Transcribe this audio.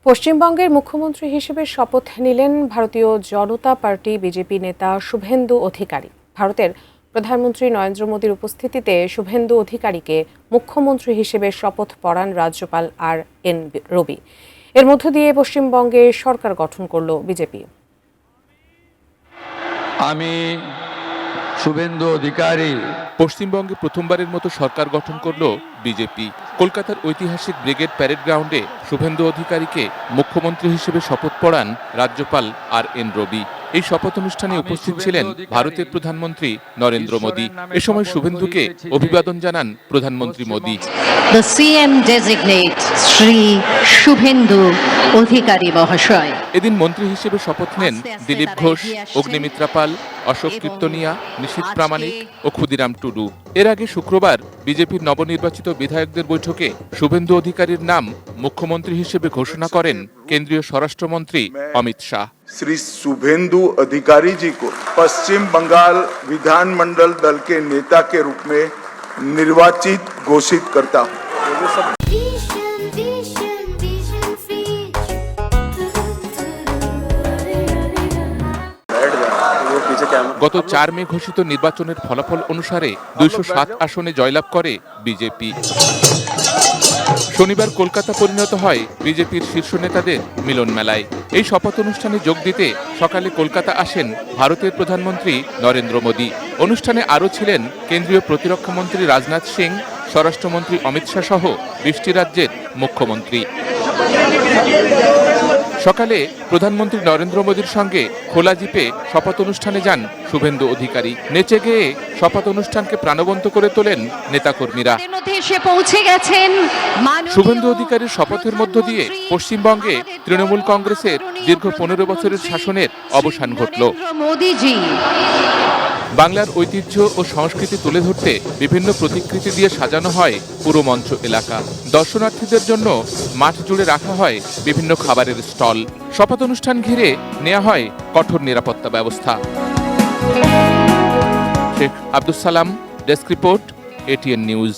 পশ্চিমবঙ্গের মুখ্যমন্ত্রী হিসেবে শপথ নিলেন ভারতীয় জনতা পার্টি বিজেপি নেতা শুভেন্দু অধিকারী। ভারতের প্রধানমন্ত্রী নরেন্দ্র মোদীর উপস্থিতিতে শুভেন্দু অধিকারীকে মুখ্যমন্ত্রী হিসেবে শপথ পড়ান রাজ্যপাল আর.এন. রবি। এর মধ্য দিয়ে পশ্চিমবঙ্গে সরকার গঠন করল বিজেপি। আমি শুভেন্দু অধিকারী পশ্চিমবঙ্গে প্রথমবারের মতো সরকার গঠন করল বিজেপি। কলকাতার ঐতিহাসিক ব্রিগেড প্যারেড গ্রাউন্ডে শুভেন্দু অধিকারীকে মুখ্যমন্ত্রী হিসেবে শপথ পড়ান রাজ্যপাল আর.এন. রবি। এই শপথ অনুষ্ঠানে উপস্থিত ছিলেন ভারতের প্রধানমন্ত্রী নরেন্দ্র মোদী। এ সময় শুভেন্দুকে অভিবাদন জানান প্রধানমন্ত্রী Modi. The CM designate Shri Suvendu Adhikari মহাশয়। এদিন মন্ত্রী হিসেবে শপথ নেন দিলীপ ঘোষ, অগ্নিমিত্রা পাল, অশোক কীর্তনিয়া, নিশীথ প্রামাণিক ও ক্ষুদিরাম টুডু। এর আগে শুক্রবার বিজেপির নবনির্বাচিত বিধায়কদের বৈঠকে শুভেন্দু অধিকারীর নাম মুখ্যমন্ত্রী হিসেবে ঘোষণা করেন কেন্দ্রীয় স্বরাষ্ট্রমন্ত্রী অমিত শাহ। श्री शुभेंदु अधिकारी जी को पश्चिम बंगाल विधानमंडल दल के नेता के रूप में निर्वाचित घोषित करता हूं। গত 4 মে ঘোষিত নির্বাচনের ফলাফল অনুসারে 207 আসনে জয়লাভ করে বিজেপি। শনিবার কলকাতা পরিণত হয় বিজেপির শীর্ষ নেতাদের মিলন মেলায়। এই শপথ অনুষ্ঠানে যোগ দিতে সকালে কলকাতা আসেন ভারতের প্রধানমন্ত্রী নরেন্দ্র মোদী। অনুষ্ঠানে আরও ছিলেন কেন্দ্রীয় প্রতিরক্ষামন্ত্রী রাজনাথ সিং, স্বরাষ্ট্রমন্ত্রী অমিত শাহ সহ 20টি রাজ্যের মুখ্যমন্ত্রী। সকালে প্রধানমন্ত্রী নরেন্দ্র মোদীর সঙ্গে খোলা জিপে শপথ অনুষ্ঠানে যান শুভেন্দু অধিকারী। নেচে গেয়ে শপথ অনুষ্ঠানকে প্রাণবন্ত করে তোলেন নেতাকর্মীরা। শুভেন্দু অধিকারীর শপথের মধ্য দিয়ে পশ্চিমবঙ্গে তৃণমূল কংগ্রেসের দীর্ঘ 15 বছরের শাসনের অবসান ঘটল। বাংলার ঐতিহ্য ও সংস্কৃতি তুলে ধরতে বিভিন্ন প্রতিকৃতি দিয়ে সাজানো হয় পুরো মঞ্চ এলাকা। দর্শনার্থীদের জন্য মাঠ জুড়ে রাখা হয় বিভিন্ন খাবারের স্টল। শপথ অনুষ্ঠান ঘিরে নেওয়া হয় কঠোর নিরাপত্তা ব্যবস্থা। Sheikh Abdus Salam, desk report, ATN news.